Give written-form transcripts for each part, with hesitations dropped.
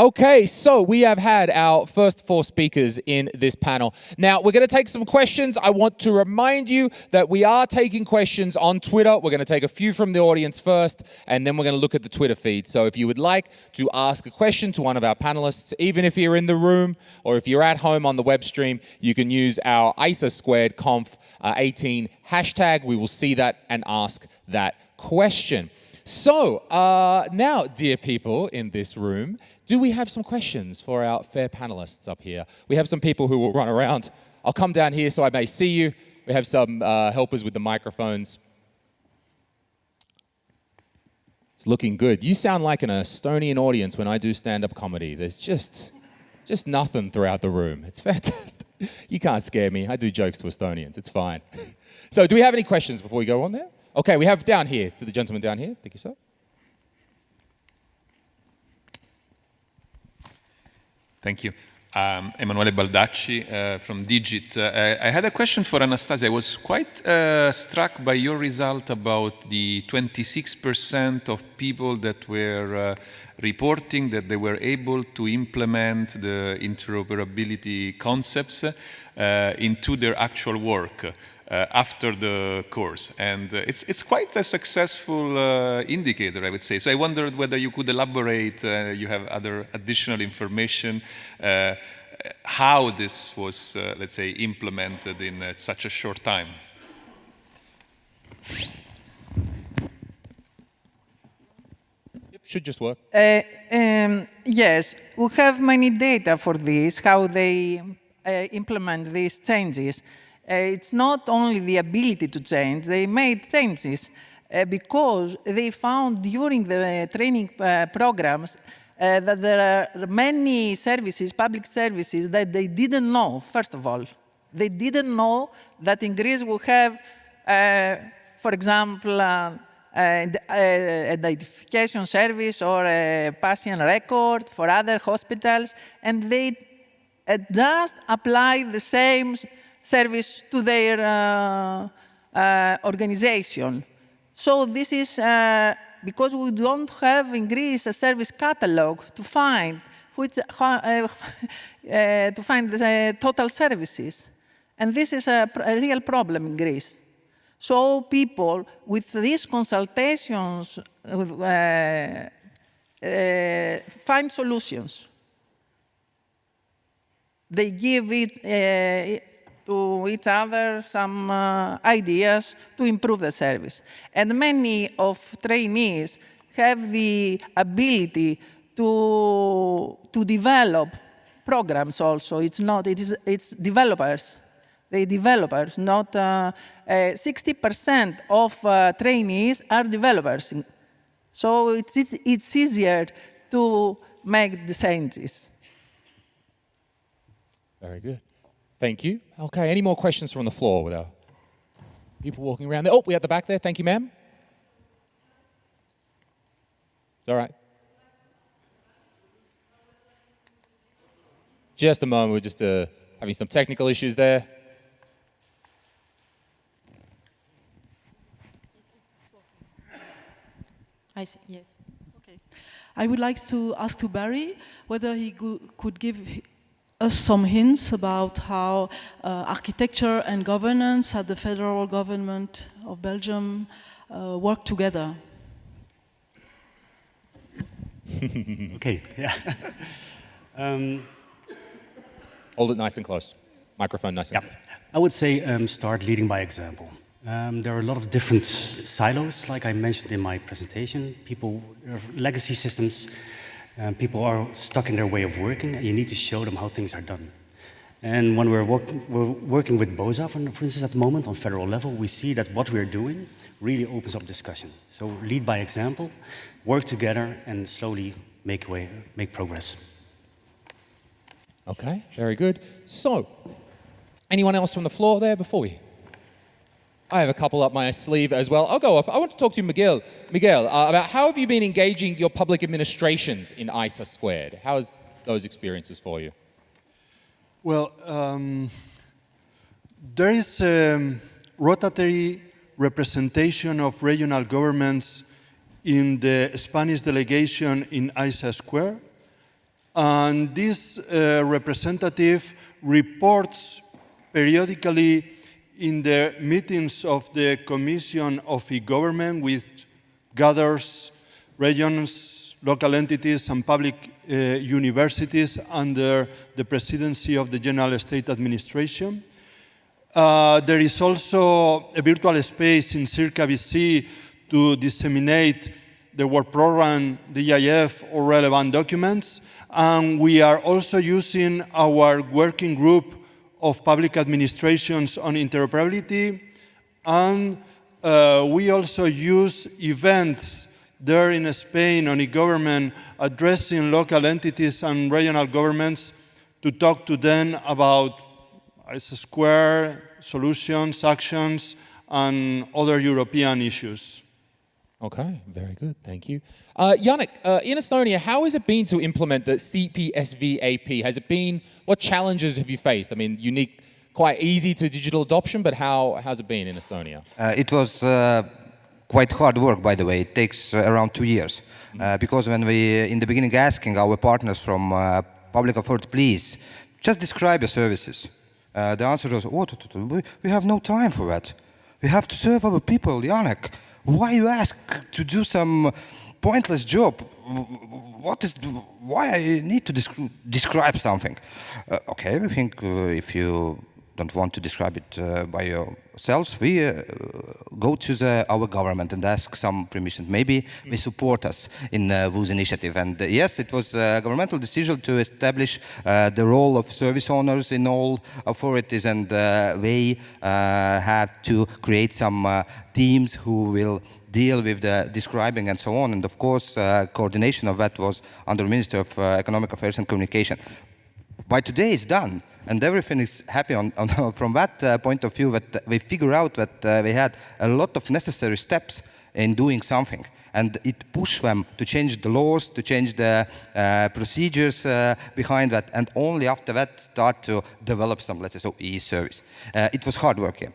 Okay, so we have had our first 4 speakers in this panel. Now, we're going to take some questions. I want to remind you that we are taking questions on Twitter. We're going to take a few from the audience first, and then we're going to look at the Twitter feed. So if you would like to ask a question to one of our panelists, even if you're in the room or if you're at home on the web stream, you can use our ISA² Conf 18 hashtag. We will see that and ask that question. So, now, dear people in this room, do we have some questions for our fair panelists up here? We have some people who will run around. I'll come down here so I may see you. We have some helpers with the microphones. It's looking good. You sound like an Estonian audience when I do stand-up comedy. There's just nothing throughout the room. It's fantastic. You can't scare me. I do jokes to Estonians. It's fine. So, do we have any questions before we go on there? Okay, we have down here, to the gentleman down here. Thank you, sir. Thank you. Emanuele Baldacci from Digit. I had a question for Anastasia. I was quite struck by your result about the 26% of people that were reporting that they were able to implement the interoperability concepts into their actual work. After the course, and it's quite a successful indicator, I would say. So I wondered whether you could elaborate, you have other additional information, how this was, let's say, implemented in such a short time. It should just work. Yes, we have many data for this, how they implement these changes. It's not only the ability to change, they made changes because they found during the training programs that there are many services, public services, that they didn't know, first of all. They didn't know that in Greece we have, for example, identification service or a patient record for other hospitals, and they just apply the same service to their organization. So this is because we don't have in Greece a service catalog to find the total services, and this is a real problem in Greece. So people with these consultations find solutions. They give it to each other some ideas to improve the service. And many of trainees have the ability to develop programs also. It's developers. They developers, not 60% of trainees are developers. So it's easier to make the changes. Very good. Thank you. Okay, any more questions from the floor with our people walking around there? Oh, we at the back there. Thank you, ma'am. It's all right. Just a moment. We're just having some technical issues there. I see, yes. Okay. I would like to ask to Barry whether he could give us some hints about how architecture and governance at the federal government of Belgium work together. Okay, yeah. Hold it nice and close. Microphone nice and close. I would say start leading by example. There are a lot of different silos, like I mentioned in my presentation. Legacy systems, people are stuck in their way of working, and you need to show them how things are done. And when we're working with BOSA, for instance, at the moment on federal level, we see that what we're doing really opens up discussion. So lead by example, work together, and slowly make progress. Okay, very good. So, anyone else from the floor there before we? I have a couple up my sleeve as well. I'll go off. I want to talk to you, Miguel, about how have you been engaging your public administrations in ISA²? How is those experiences for you? Well, there is a rotatory representation of regional governments in the Spanish delegation in ISA². And this representative reports periodically in the meetings of the Commission of E-Government, which gathers regions, local entities, and public universities under the presidency of the General State Administration. There is also a virtual space in Circa VC to disseminate the work program, the EIF, or relevant documents. And we are also using our working group of public administrations on interoperability. And we also use events there in Spain on e-government, addressing local entities and regional governments to talk to them about ISA² solutions, actions, and other European issues. Okay, very good, thank you. Yannick, in Estonia, how has it been to implement the CPSV AP? What challenges have you faced? I mean, unique, quite easy to digital adoption, but how's it been in Estonia? It was quite hard work, by the way. It takes around 2 years. Because when we, in the beginning, asking our partners from public authority, please, just describe your services. The answer was, oh, we have no time for that. We have to serve our people, Yannick. Why you ask to do some pointless job? Why I need to describe something? Okay, we think if you don't want to describe it by yourselves, we go to our government and ask some permission. Maybe they support us in this initiative. And yes, it was a governmental decision to establish the role of service owners in all authorities, and they have to create some teams who will deal with the describing and so on. And of course, coordination of that was under the Minister of Economic Affairs and Communication. By today, it's done. And everything is happy from that point of view, that we figure out that we had a lot of necessary steps in doing something. And it pushed them to change the laws, to change the procedures behind that, and only after that start to develop some, let's say, so e-service. It was hard work, yeah.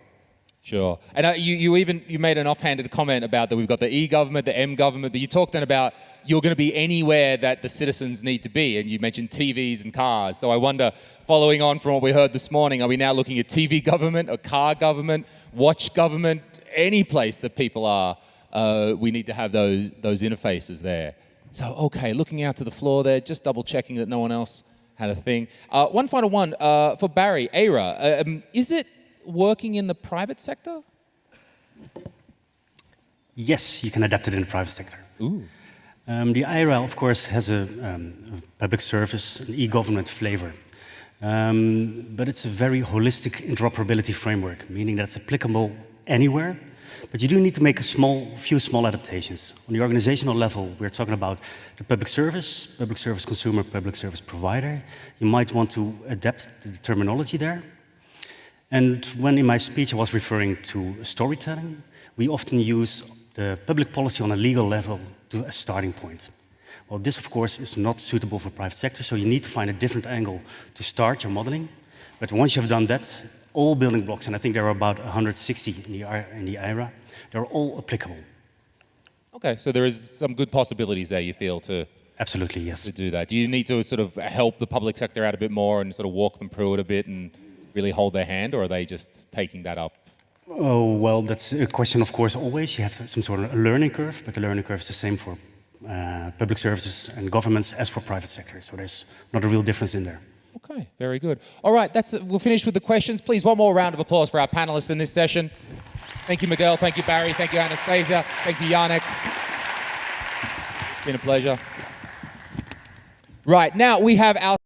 Sure. And you made an offhanded comment about that we've got the e-government, the m-government, but you talked then about you're going to be anywhere that the citizens need to be, and you mentioned TVs and cars. So I wonder, following on from what we heard this morning, are we now looking at TV government, or car government, watch government, any place that people are, we need to have those interfaces there. So, okay, looking out to the floor there, just double checking that no one else had a thing. One final one for Barry, Aira, is it working in the private sector? Yes, you can adapt it in the private sector. Ooh. The IRA, of course, has a public service, an e-government flavor. But it's a very holistic interoperability framework, meaning that it's applicable anywhere. But you do need to make a few small adaptations. On the organizational level, we're talking about the public service consumer, public service provider. You might want to adapt the terminology there. And when in my speech I was referring to storytelling, we often use the public policy on a legal level to a starting point. Well, this, of course, is not suitable for private sector, so you need to find a different angle to start your modeling. But once you've done that, all building blocks, and I think there are about 160 in the IRA, they're all applicable. Okay, so there is some good possibilities there, you feel, to absolutely, yes, to do that. Do you need to sort of help the public sector out a bit more and sort of walk them through it a bit and really hold their hand, or are they just taking that up? Oh, well, that's a question, of course, always. You have some sort of a learning curve, but the learning curve is the same for public services and governments as for private sector. So there's not a real difference in there. Okay, very good. All right, we'll finish with the questions. Please, one more round of applause for our panelists in this session. Thank you, Miguel. Thank you, Barry. Thank you, Anastasia. Thank you, Yannick. It's been a pleasure. Right, now we have our